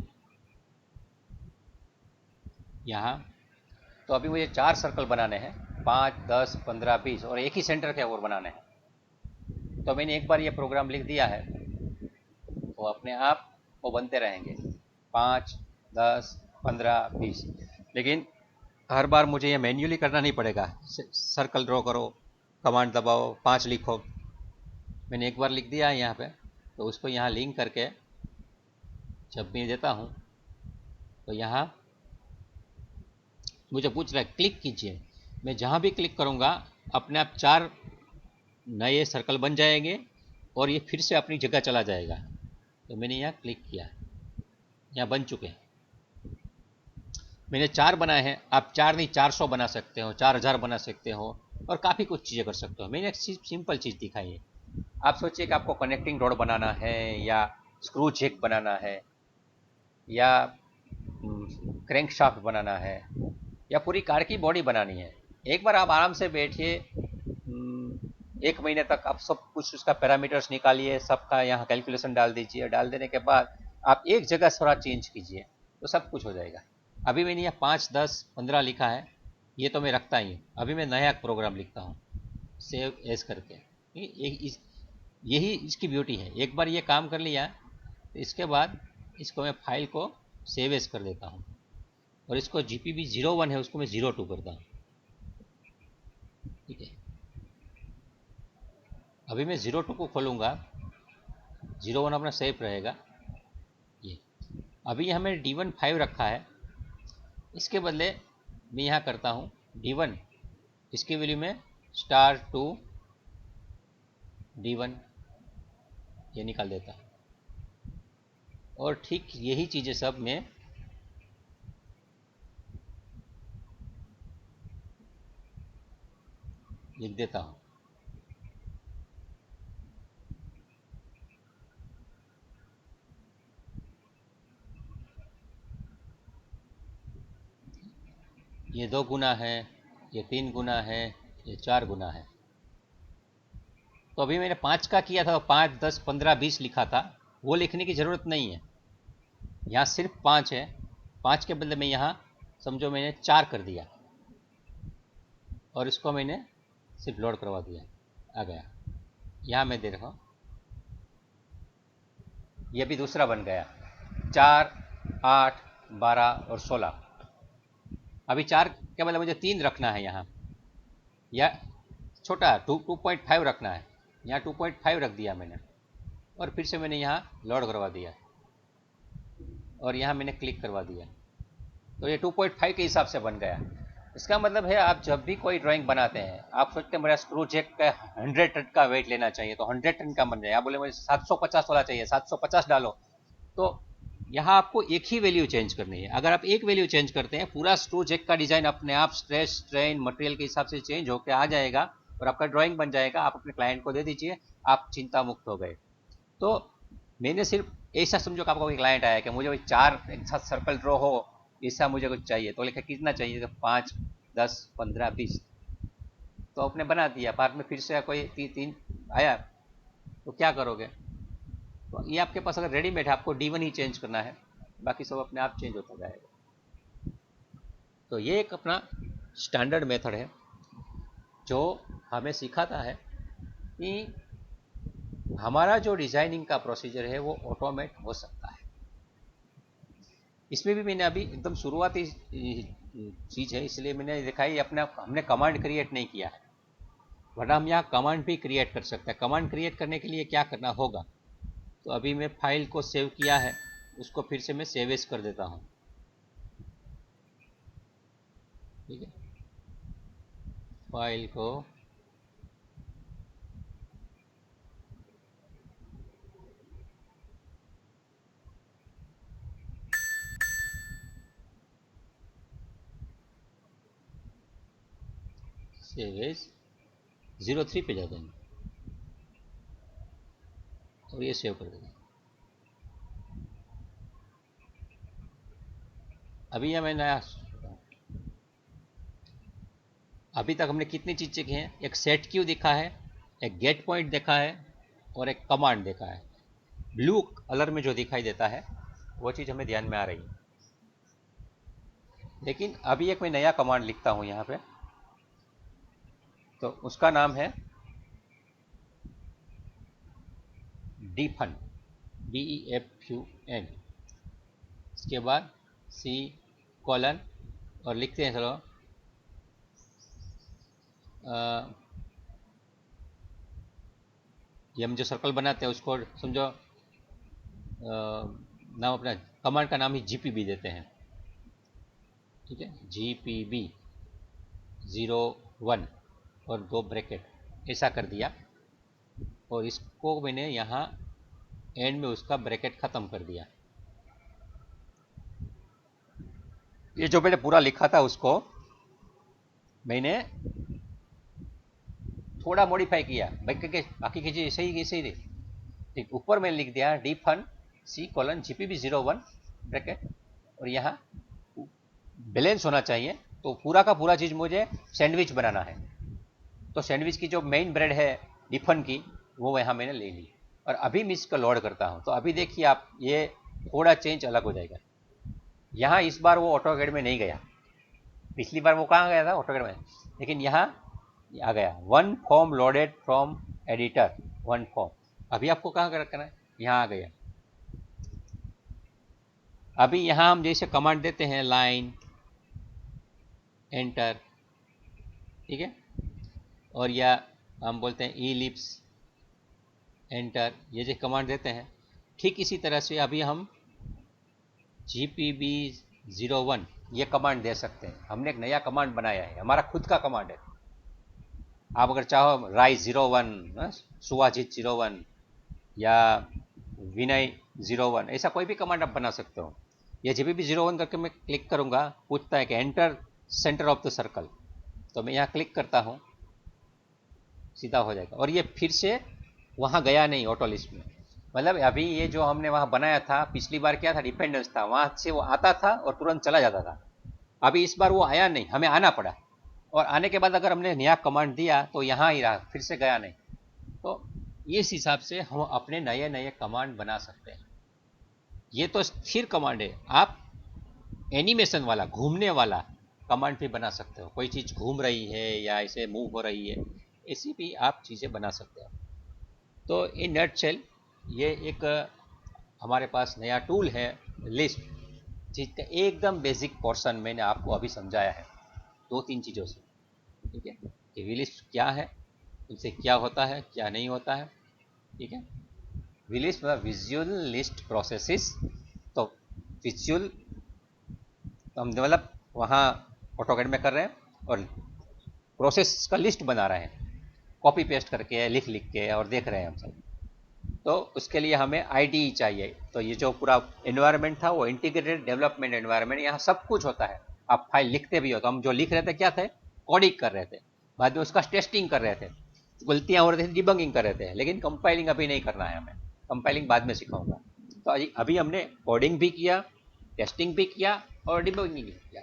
यहाँ, तो अभी मुझे 4 सर्कल बनाने हैं, 5, 10, 15, 20 और एक ही सेंटर के और बनाने हैं। तो मैंने एक बार ये प्रोग्राम लिख दिया है, वो अपने आप वो बनते रहेंगे 5, 10, 15, 20। लेकिन हर बार मुझे ये मैन्युअली करना नहीं पड़ेगा, सर्कल ड्रॉ करो, कमांड दबाओ, 5 लिखो। मैंने एक बार लिख दिया है यहाँ पे, तो उसको यहाँ लिंक करके जब मैं देता हूँ तो यहाँ मुझे पूछ रहा है क्लिक कीजिए। मैं जहाँ भी क्लिक करूँगा अपने आप 4 नए सर्कल बन जाएंगे और ये फिर से अपनी जगह चला जाएगा। तो मैंने यहाँ क्लिक किया, यहाँ बन चुके हैं। मैंने 4 बनाए हैं, आप 4 नहीं 400 बना सकते हो, 4000 बना सकते हो और काफ़ी कुछ चीज़ें कर सकते हो। मैंने एक सिंपल चीज़ दिखाई है। आप सोचिए कि आपको कनेक्टिंग रोड बनाना है या स्क्रू जैक बनाना है या क्रैंक शाफ्ट बनाना है या पूरी कार की बॉडी बनानी है। एक बार आप आराम से बैठिए, 1 महीने तक आप सब कुछ उसका पैरामीटर्स निकालिए, सबका यहाँ कैलकुलेशन डाल दीजिए। डाल देने के बाद आप एक जगह थोड़ा चेंज कीजिए तो सब कुछ हो जाएगा। अभी मैंने यहाँ 5, 10, 15 लिखा है, ये तो मैं रखता ही हूँ। अभी मैं नया प्रोग्राम लिखता हूँ सेव एज करके। यही इसकी ब्यूटी है। एक बार ये काम कर लिया तो इसके बाद इसको मैं फाइल को सेव एज कर देता हूँ और इसको GPB 01 है उसको मैं 02 करता हूँ। ठीक है, अभी मैं 02 को खोलूँगा, 01 अपना सेफ रहेगा। ये अभी यहाँ मैंने D1 5 रखा है, इसके बदले मैं यहाँ करता हूँ D1, इसकी वैल्यू में *2 D1 ये निकाल देता हूँ। और ठीक यही चीज़ें सब मैं लिख देता हूँ। ये 2 गुना है, ये 3 गुना है, ये 4 गुना है। तो अभी मैंने 5 का किया था, 5, 10, 15, 20 लिखा था, वो लिखने की ज़रूरत नहीं है। यहाँ सिर्फ 5 है, 5 के बदले में यहाँ समझो मैंने 4 कर दिया और इसको मैंने सिर्फ लोड करवा दिया, आ गया। यहाँ मैं दे रहा हूँ, ये भी दूसरा बन गया 4, 8, 12 और 16। अभी 4 के बदले मुझे 3 रखना है यहाँ, या छोटा 2.5 रखना है, यहाँ 2.5 रख दिया मैंने और फिर से मैंने यहाँ लोड करवा दिया और यहाँ मैंने क्लिक करवा दिया, तो ये 2.5 के हिसाब से बन गया। इसका मतलब है आप जब भी कोई ड्राइंग बनाते हैं, आप सोचते हैं मेरा स्क्रू जैक का 100 टन का वेट लेना चाहिए तो 100 टन का बन जाए। आप बोले मुझे 750 वाला चाहिए, 750 डालो। तो यहाँ आपको एक ही वैल्यू चेंज करनी है। अगर आप एक वैल्यू चेंज करते हैं, पूरा स्क्रू जैक का डिजाइन अपने आप स्ट्रेस स्ट्रेन मटेरियल के हिसाब से चेंज होकर आ जाएगा और आपका ड्राइंग बन जाएगा। आप अपने क्लाइंट को दे दीजिए, आप चिंता मुक्त हो गए। तो मैंने सिर्फ ऐसा समझो कि आपका कोई क्लाइंट आया कि मुझे वही 4 एक साथ सर्कल ड्रॉ हो, ऐसा मुझे कुछ चाहिए, तो लिखा कितना चाहिए, तो 5, 10, 15, 20। तो आपने बना दिया, बाद में फिर से कोई तीन आया तो क्या करोगे? तो ये आपके पास अगर रेडीमेड है, आपको D1 ही चेंज करना है, बाकी सब अपने आप चेंज होता जाएगा। तो ये एक अपना स्टैंडर्ड मेथड है जो हमें सिखाता है कि हमारा जो डिजाइनिंग का प्रोसीजर है वो ऑटोमेट हो सकता है। इसमें भी मैंने अभी एकदम शुरुआती चीज़ है, इसलिए मैंने देखा है अपने हमने कमांड क्रिएट नहीं किया है, वरना हम यहाँ कमांड भी क्रिएट कर सकते हैं। कमांड क्रिएट करने के लिए क्या करना होगा, तो अभी मैं फाइल को सेव किया है, उसको फिर से मैं सेव एज कर देता हूँ। ठीक है, फाइल को सेव एज 03 पे जा देंगे और ये सेव कर देंगे। अभी यह मैं नया, अभी तक हमने कितनी चीज़ सीखी हैं? एक सेट क्यू दिखा है, एक गेट पॉइंट देखा है और एक कमांड देखा है। ब्लू कलर में जो दिखाई देता है वो चीज़ हमें ध्यान में आ रही है। लेकिन अभी एक मैं नया कमांड लिखता हूँ यहाँ पे, तो उसका नाम है dfun, DEFUN। इसके बाद C कॉलन और लिखते हैं, चलो ये हम जो सर्कल बनाते हैं उसको समझो नाम, अपना कमांड का नाम ही GPB देते हैं। ठीक है, GPB 01 और 2 ब्रैकेट ऐसा कर दिया, और इसको मैंने यहाँ एंड में उसका ब्रैकेट ख़त्म कर दिया। ये जो मैंने पूरा लिखा था उसको मैंने थोड़ा मॉडिफाई किया, बाकी की चीज़ सही सही रही। ठीक, ऊपर मैंने लिख दिया dfun C colon GPB 01 bracket, और यहाँ बैलेंस होना चाहिए, तो पूरा का पूरा चीज़ मुझे सैंडविच बनाना है। तो सैंडविच की जो मेन ब्रेड है डिफन की, वो यहाँ मैंने ले ली, और अभी मैं इसको लोड करता हूँ। तो अभी देखिए आप, ये थोड़ा चेंज अलग हो जाएगा। यहाँ इस बार वो ऑटोकैड में नहीं गया, पिछली बार वो कहाँ गया था? ऑटोकैड में, लेकिन यहाँ आ गया। One form loaded from editor, one form. अभी आपको कहाँ करना है? यहाँ आ गया। अभी यहाँ हम जैसे कमांड देते हैं लाइन एंटर, ठीक है, और या हम बोलते हैं इलिप्स एंटर, ये जो कमांड देते हैं, ठीक इसी तरह से अभी हम GPB 01 ये कमांड दे सकते हैं। हमने एक नया कमांड बनाया है, हमारा खुद का कमांड है। आप अगर चाहो राय 01, सुवाजित 01 या विनय 01, ऐसा कोई भी कमांड आप बना सकते हो। ये GPB 01 करके मैं क्लिक करूंगा, पूछता है कि enter centre of the circle, तो मैं यहाँ क्लिक करता हूँ, सीधा हो जाएगा। और ये फिर से वहाँ गया नहीं ऑटो लिस्ट में, मतलब अभी ये जो हमने वहाँ बनाया था, पिछली बार क्या था, डिपेंडेंस था, वहाँ से वो आता था और तुरंत चला जाता था। अभी इस बार वो आया नहीं, हमें आना पड़ा, और आने के बाद अगर हमने नया कमांड दिया तो यहाँ ही रहा, फिर से गया नहीं। तो इस हिसाब से हम अपने नए नए कमांड बना सकते हैं। ये तो स्थिर कमांड है, आप एनिमेशन वाला, घूमने वाला कमांड भी बना सकते हो। कोई चीज़ घूम रही है या ऐसे मूव हो रही है, ऐसी भी आप चीज़ें बना सकते हो। तो इन नटशेल ये एक हमारे पास नया टूल है लिस्ट, जिसका एकदम बेसिक पोर्शन मैंने आपको अभी समझाया है 2-3 चीज़ों से। ठीक है, कि विलिस्ट क्या है, उनसे क्या होता है, क्या नहीं होता है। ठीक है, विलिस्ट मतलब विजुअल लिस्ट प्रोसेसेस। तो विजुअल हम मतलब वहाँ ऑटोकैड में कर रहे हैं और प्रोसेस का लिस्ट बना रहे हैं, कॉपी पेस्ट करके लिख के और देख रहे हैं हम सब। तो उसके लिए हमें IDE चाहिए। तो ये जो पूरा एनवायरनमेंट था वो इंटीग्रेटेड डेवलपमेंट एनवायरनमेंट, यहाँ सब कुछ होता है। आप फाइल लिखते भी हो, तो हम जो लिख रहे थे क्या थे, कोडिंग कर रहे थे, बाद में उसका टेस्टिंग कर रहे थे, गलतियाँ हो रही थी, डिबगिंग कर रहे थे, लेकिन कंपाइलिंग अभी नहीं करना है हमें, कंपाइलिंग बाद में सिखाऊंगा। तो अभी हमने कोडिंग भी किया, टेस्टिंग भी किया और डिबगिंग भी किया।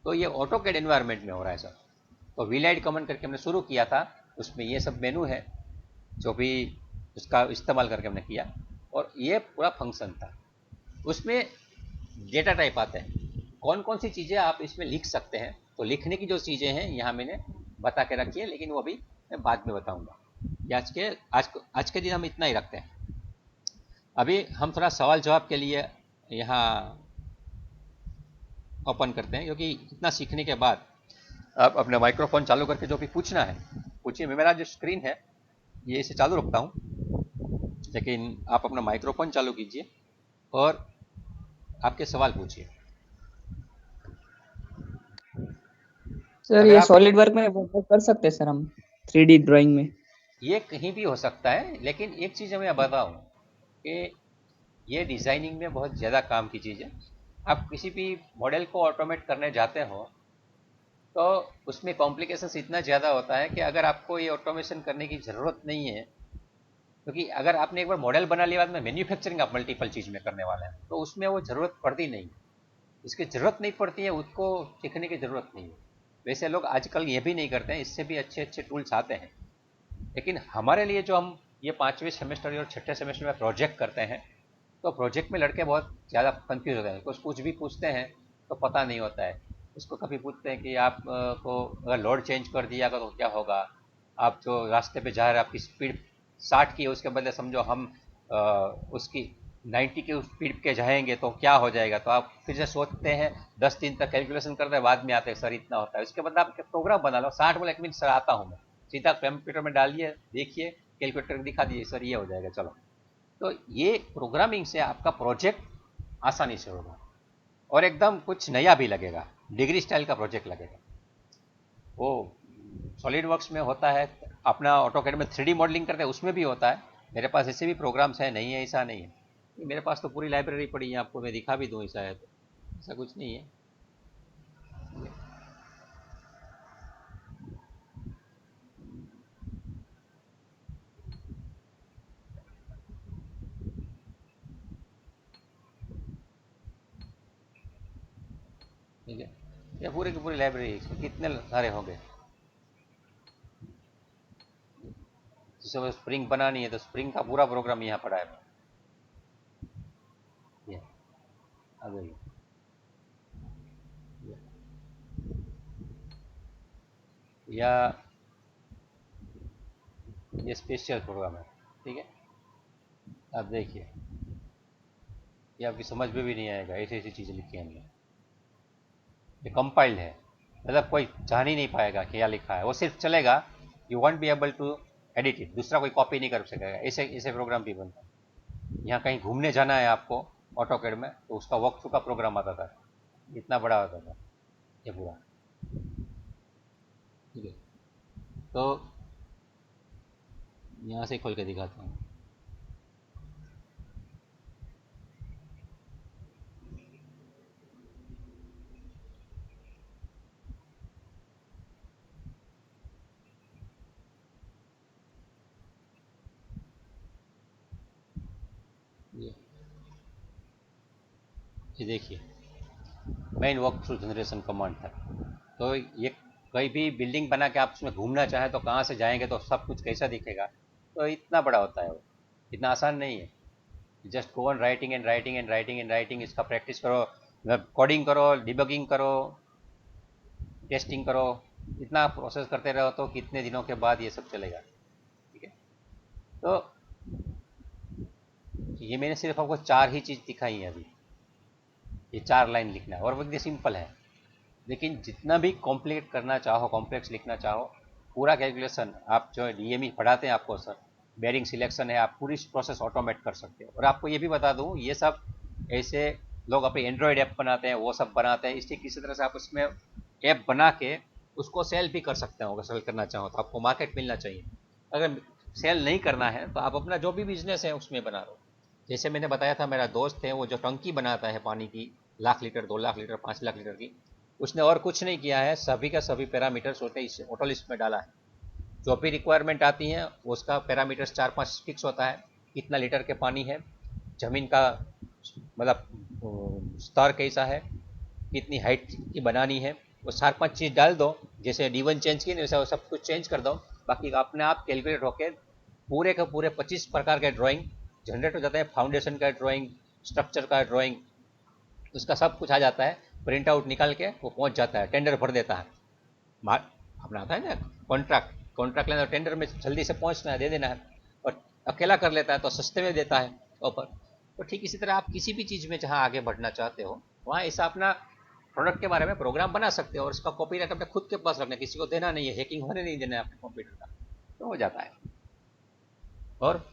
तो ये ऑटोकैड एनवायरनमेंट में हो रहा है सर। तो वीलाइट कॉमन करके हमने शुरू किया था, उसमें ये सब मेनू है जो भी उसका इस्तेमाल करके हमने किया, और ये पूरा फंक्शन था। उसमें डेटा टाइप आते हैं, कौन कौन सी चीज़ें आप इसमें लिख सकते हैं। तो लिखने की जो चीज़ें हैं यहाँ मैंने बता के रखी है, लेकिन वो भी मैं बाद में बताऊंगा। आज के दिन हम इतना ही रखते हैं। अभी हम थोड़ा सवाल जवाब के लिए यहाँ ओपन करते हैं, क्योंकि इतना सीखने के बाद आप अपने माइक्रोफोन चालू करके जो भी पूछना है पूछिए। मेरा जो स्क्रीन है ये इसे चालू रखता हूँ, लेकिन आप अपना माइक्रोफोन चालू कीजिए और आपके सवाल पूछिए। सर अगर ये आप सॉलिड वर्क में वो कर सकते हैं सर हम 3D ड्राइंग में। ये कहीं भी हो सकता है, लेकिन एक चीज़ मैं बताऊँ कि ये डिज़ाइनिंग में बहुत ज़्यादा काम की चीज़ है। आप किसी भी मॉडल को ऑटोमेट करने जाते हो तो उसमें कॉम्प्लिकेशंस इतना ज़्यादा होता है कि अगर आपको ये ऑटोमेशन करने की ज़रूरत नहीं है, क्योंकि अगर आपने एक बार मॉडल बना लिया, बाद में मैन्युफैक्चरिंग आप मल्टीपल चीज़ में करने वाले हैं, तो उसमें वो ज़रूरत पड़ती नहीं। इसकी ज़रूरत नहीं पड़ती है, उसको सीखने की ज़रूरत नहीं है। वैसे लोग आजकल ये भी नहीं करते हैं, इससे भी अच्छे अच्छे टूल्स आते हैं। लेकिन हमारे लिए जो हम ये 5वें सेमेस्टर और 6ठे सेमेस्टर में प्रोजेक्ट करते हैं, तो प्रोजेक्ट में लड़के बहुत ज़्यादा कंफ्यूज होते हैं। कुछ भी पूछते हैं तो पता नहीं होता है। उसको कभी पूछते हैं कि आप को अगर लोड चेंज कर दिया तो क्या होगा, आप जो रास्ते पे जा रहे हैं आपकी स्पीड 60 की है, उसके बदले समझो हम उसकी 90 की स्पीड के जाएंगे तो क्या हो जाएगा। तो आप फिर से सोचते हैं, 10 दिन तक कैलकुलेशन करते हैं, बाद में आते हैं सर इतना होता है। उसके बाद आप प्रोग्राम बना लो, 60 बोले 1 मिनट सर आता हूँ मैं, सीधा कंप्यूटर में डालिए, देखिए कैलकुलेटर दिखा दीजिए सर ये हो जाएगा चलो। तो ये प्रोग्रामिंग से आपका प्रोजेक्ट आसानी से होगा और एकदम कुछ नया भी लगेगा, डिग्री स्टाइल का प्रोजेक्ट लगेगा। वो सॉलिड वर्क्स में होता है, अपना ऑटोकैड में 3D मॉडलिंग करते हैं उसमें भी होता है। मेरे पास ऐसे भी प्रोग्राम्स हैं, नहीं है ऐसा नहीं है। मेरे पास तो पूरी लाइब्रेरी पड़ी है, आपको मैं दिखा भी दूँ ऐसा है तो, ऐसा कुछ नहीं है। ठीक है, ये पूरी की पूरी लाइब्रेरी कितने सारे होंगे। जैसे स्प्रिंग बनानी है तो स्प्रिंग का पूरा प्रोग्राम यहाँ पड़ा है। ये अगर या ये स्पेशल प्रोग्राम है, ठीक है। आप देखिए, ये आपकी समझ में भी नहीं आएगा, ऐसी ऐसी चीज़ें लिखी हैं हमने। ये कंपाइल्ड है, मतलब कोई जान ही नहीं पाएगा कि क्या लिखा है, वो सिर्फ चलेगा। You won't be able to edit it, दूसरा कोई कॉपी नहीं कर सकेगा। ऐसे ऐसे प्रोग्राम भी बनता है। यहाँ कहीं घूमने जाना है आपको ऑटोकेड में, तो उसका वॉक थ्रू का प्रोग्राम आता था, इतना बड़ा होता था ये पूरा। ठीक है, तो यहाँ से खोल के दिखाता हूँ। ये देखिए, main walk through generation command था। तो ये कहीं भी बिल्डिंग बना के आप उसमें घूमना चाहें तो कहाँ से जाएंगे, तो सब कुछ कैसा दिखेगा। तो इतना बड़ा होता है वो, इतना आसान नहीं है। Just go on writing and writing and writing and writing, इसका प्रैक्टिस करो, कोडिंग करो, डिबगिंग करो, टेस्टिंग करो। इतना प्रोसेस करते रहो तो कितने दिनों के बाद ये सब चलेगा। ठीक है, तो ये मैंने सिर्फ आपको 4 ही चीज़ दिखाई है अभी। ये 4 लाइन लिखना है और वो एकदम सिंपल है। लेकिन जितना भी कॉम्प्लिकेट करना चाहो, कॉम्प्लेक्स लिखना चाहो, पूरा कैलकुलेशन आप जो डीएमई पढ़ाते हैं आपको सर, बेरिंग सिलेक्शन है, आप पूरी प्रोसेस ऑटोमेट कर सकते हो। और आपको ये भी बता दूं, ये सब ऐसे लोग अपने एंड्रॉयड ऐप बनाते हैं, वो सब बनाते हैं, इसलिए किसी तरह से आप उसमें ऐप बना के उसको सेल भी कर सकते हो। अगर सेल करना चाहो तो आपको मार्केट मिलना चाहिए। अगर सेल नहीं करना है तो आप अपना जो भी बिजनेस है उसमें बना लो। जैसे मैंने बताया था, मेरा दोस्त है वो जो टंकी बनाता है पानी की, 1,00,000 लीटर, 2,00,000 लीटर, 5,00,000 लीटर की, उसने और कुछ नहीं किया है, सभी का सभी पैरामीटर्स होते हैं ऑटो लिस्ट में डाला है। जो भी रिक्वायरमेंट आती है उसका पैरामीटर्स 4-5 फिक्स होता है। कितना लीटर के पानी है, जमीन का मतलब स्तर कैसा है, कितनी हाइट की बनानी है, वो 4-5 चीज़ डाल दो, जैसे D1 चेंज की वैसा सब कुछ चेंज कर दो, बाकी अपने आप कैलकुलेट होके पूरे के पूरे 25 प्रकार के ड्राइंग जनरेट हो जाते हैं। फाउंडेशन का ड्राइंग, स्ट्रक्चर का ड्राइंग, उसका सब कुछ आ जाता है। प्रिंट आउट निकाल के वो पहुंच जाता है, टेंडर भर देता है। अपना आता है ना कॉन्ट्रैक्ट, कॉन्ट्रैक्ट लेना, टेंडर में जल्दी से पहुंचना है, दे देना है। और अकेला कर लेता है तो सस्ते में देता है ऑफर। तो ठीक इसी तरह आप किसी भी चीज़ में जहाँ आगे बढ़ना चाहते हो वहाँ ऐसा अपना प्रोडक्ट के बारे में प्रोग्राम बना सकते हो, और उसका कॉपीराइट अपने खुद के पास रखना, किसी को देना नहीं है, हैकिंग होने नहीं देना है अपने कंप्यूटर का, तो हो जाता है। और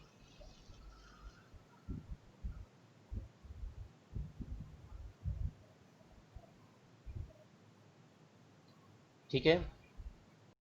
ठीक है।